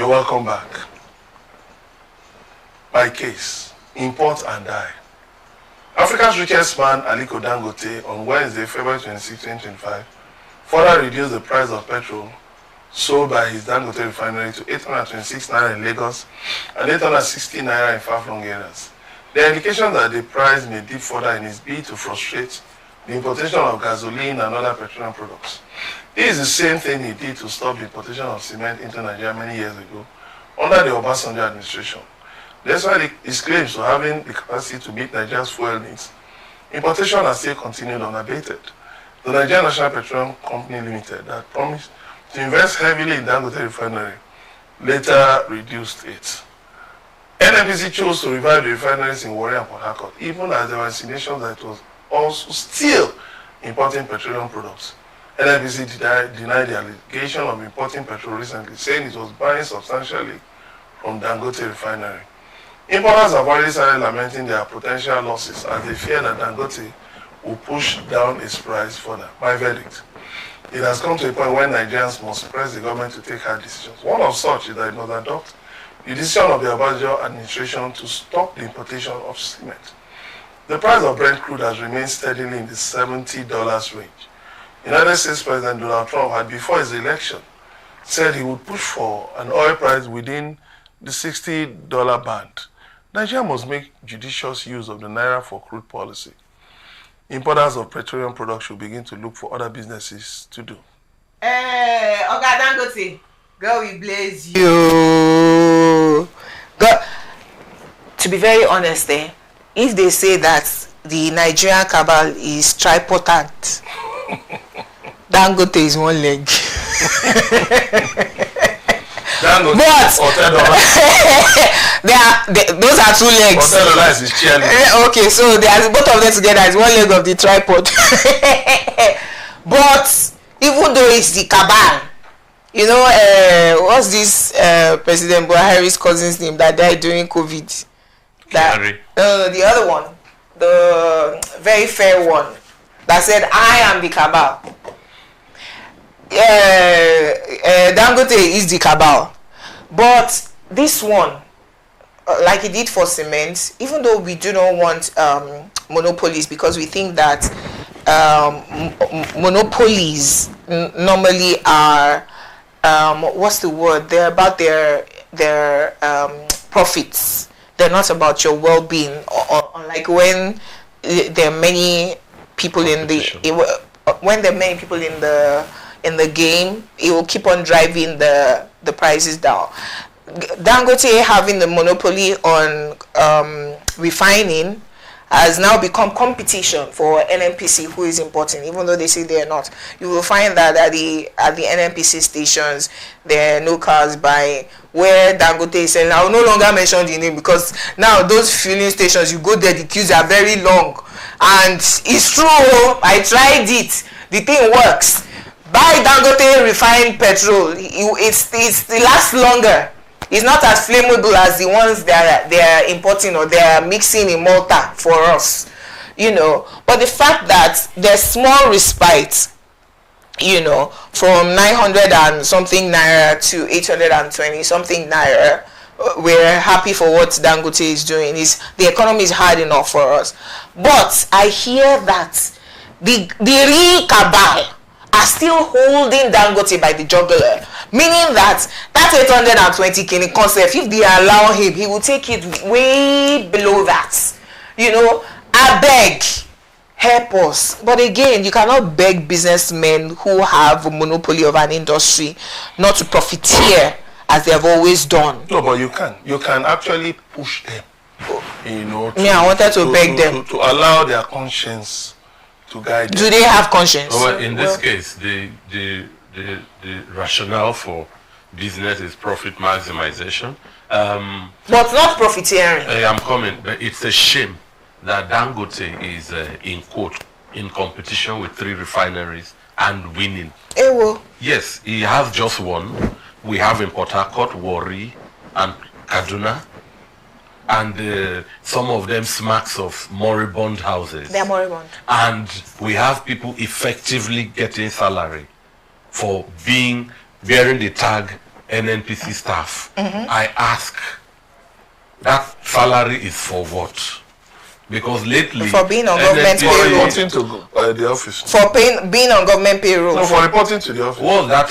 You're welcome back. By case, import and die. Africa's richest man, Aliko Dangote, on Wednesday, February 26, 2025, further reduced the price of petrol sold by his Dangote refinery to 826 naira in Lagos and 860 naira in far-flung areas. There are indications that the price may dip further in his bid to frustrate the importation of gasoline and other petroleum products. This is the same thing he did to stop the importation of cement into Nigeria many years ago under the Obasanjo administration. Despite his claims to having the capacity to meet Nigeria's fuel needs, importation has still continued unabated. The Nigerian National Petroleum Company Limited that promised to invest heavily in Dangote refinery later reduced it. NNPC chose to revive the refineries in Warri and Port Harcourt, even as there were insinuations that it was also still importing petroleum products. NNPC denied the allegation of importing petrol recently, saying it was buying substantially from Dangote refinery. Importers have already started lamenting their potential losses as they fear that Dangote will push down its price further. My verdict: it has come to a point where Nigerians must press the government to take hard decisions. One of such is that it must adopt the decision of the Obasanjo administration to stop the importation of cement. The price of Brent crude has remained steadily in the $70 range. United States President Donald Trump had, before his election, said he would push for an oil price within the $60 band. Nigeria must make judicious use of the Naira for crude policy. Importers of petroleum products should begin to look for other businesses to do. Oga Dangote, God will bless you. God, to be very honest, if they say that the Nigerian cabal is tripotent, Dangote is one leg. Dangote, but those are two legs. Okay, so both of them together is one leg of the tripod. But even though it's the cabal, you know, what's this President Buhari's cousin's name that died during COVID? The other one, the very fair one, that said, I am the cabal. Dangote is the cabal. But this one, like he did for cement, even though we do not want monopolies, because we think that monopolies normally are, what's the word? They're about their profits. They're not about your well-being. Unlike when there are many people in the game, it will keep on driving the prices down. Dangote having the monopoly on refining has now become competition for NNPC, who is importing, even though they say they are not. You will find that at the NNPC stations, there are no cars by where Dangote is saying. I will no longer mention the name, because now those filling stations, you go there, the queues are very long. And it's true, I tried it. The thing works. Buy Dangote refined petrol. It lasts longer. It's not as flammable as the ones they are importing or they are mixing in Malta for us, you know. But the fact that there's small respite, you know, from 900 and something naira to 820 something naira, we're happy for what Dangote is doing. The economy is hard enough for us. But I hear that the real cabal are still holding Dangote by the jugular, meaning that 820 kini concept, if they allow him, he will take it way below that. You know, I beg, help us. But again, you cannot beg businessmen who have a monopoly of an industry not to profiteer as they have always done. No, but you can actually push them. You know, I wanted to beg them to allow their conscience to guide them. Do they have conscience? Well, in this case, the rationale for business is profit maximization. But not profiteering. I'm coming, but it's a shame that Dangote is in competition with 3 refineries and winning. Yes, he has just one. We have in Port Harcourt, Warri, and Kaduna. And some of them smacks of moribund houses. They are moribund. And we have people effectively getting salary for bearing the tag NNPC staff, I ask, that salary is for what? Because lately, for being on government payroll, reporting to the office. For being on government payroll. No, for reporting to the office. What was that?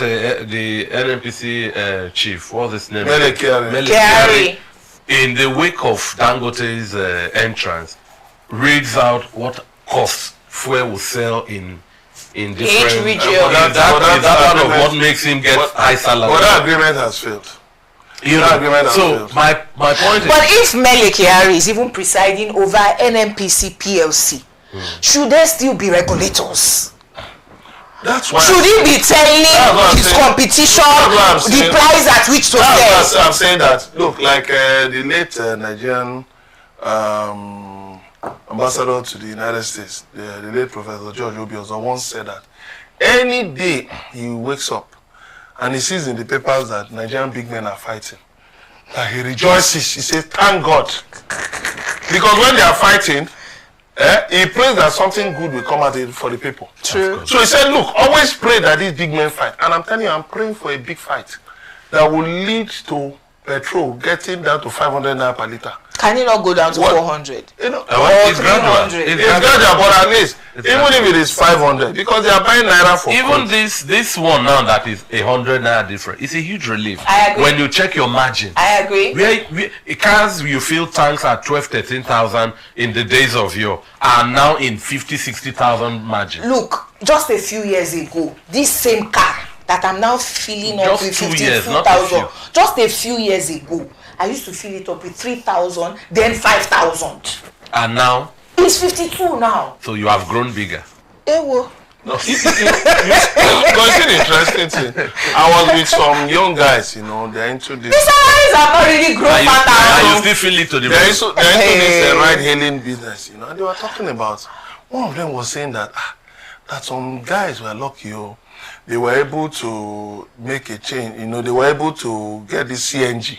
The NNPC chief, what was his name? Melekari. In the wake of Dangote's entrance, reads out what costs fuel will sell in different region. That part of what makes him get high salary. But that agreement has failed. My point is, but if Melekari is even presiding over NNPC PLC, should there still be regulators? That's why. Should he be telling his competition the price at which to sell? I'm saying that. Look, like the late Nigerian ambassador to the United States, the late Professor George Obiozor, once said that any day he wakes up and he sees in the papers that Nigerian big men are fighting, he rejoices. He says, "Thank God," because when they are fighting, he prays that something good will come out for the people. True. So he said, "Look, always pray that these big men fight." And I'm telling you, I'm praying for a big fight that will lead to petrol getting down to 500 naira per liter. Can it not go down to 400? You know, it's gradual. It's gradual, but at least, even if it is 500, because they are buying naira for even this one now that is 100 naira different, it's a huge relief. I agree. When you check your margin. I agree. Cars you fill tanks at 12,000-13,000 in the days of yore are now in 50,000-60,000 margin. Look, just a few years ago, this same car that I'm now filling up with 52,000, just a few years ago, I used to fill it up with 3,000, then 5,000. And now? It's 52 now. So you have grown bigger. Ewo. No, it's an interesting thing. I was with some young guys, they're into this. These salaries are not really grown faster. You still feel it to the they're into this ride-hailing business, and they were talking about, one of them was saying that some guys were lucky, they were able to make a change, they were able to get the CNG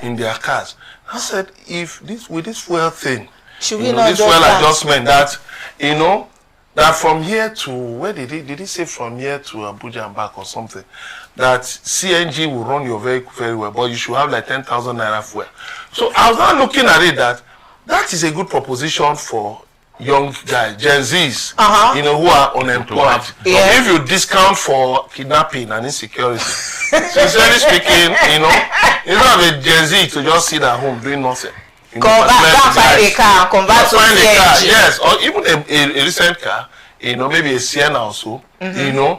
in their cars. I said, with this fuel thing, should we not this fuel adjustment, that, that from here to, where did he say from here to Abuja and back or something, that CNG will run your vehicle very well, but you should have like 10,000 naira fuel. So I was now looking at it that is a good proposition for young guys, Gen Zs, who are unemployed. Yeah. If you discount for kidnapping and insecurity, sincerely speaking, you don't have a Gen Z to just sit at home doing nothing. Find a car, convert to CNG. Yes, or even a recent car, maybe a Sienna or so, remove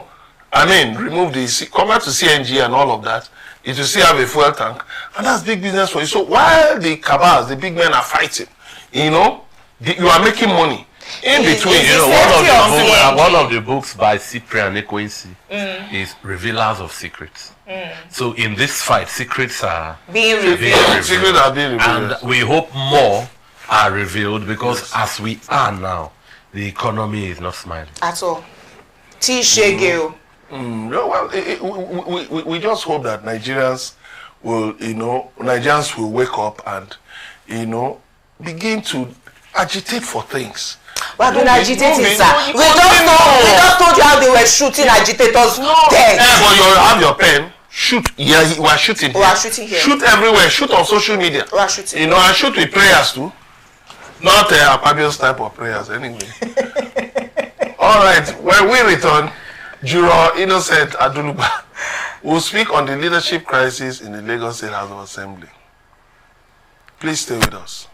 the, convert to CNG and all of that, it will still have a fuel tank, and that's big business for you. So while the cabals, the big men are fighting, you are making money in between. One of the books by Cyprian Equincy is Revealers of Secrets. So in this fight, secrets are being revealed. Secrets are being revealed. And we hope more are revealed, because as we are now, the economy is not smiling at all. T-Shageo. Well, we just hope that Nigerians will wake up and, begin to agitate for things. We have been agitating, sir. We just told you how they were shooting agitators. Dead. But you have your pen. Shoot. Yeah, we are shooting. We are shooting here. Shoot everywhere. Shoot on social media. We are shooting. And shoot with prayers too. Not Akpabio's type of prayers, anyway. All right. When we return, Juror Innocent Aduluba will speak on the leadership crisis in the Lagos State House of Assembly. Please stay with us.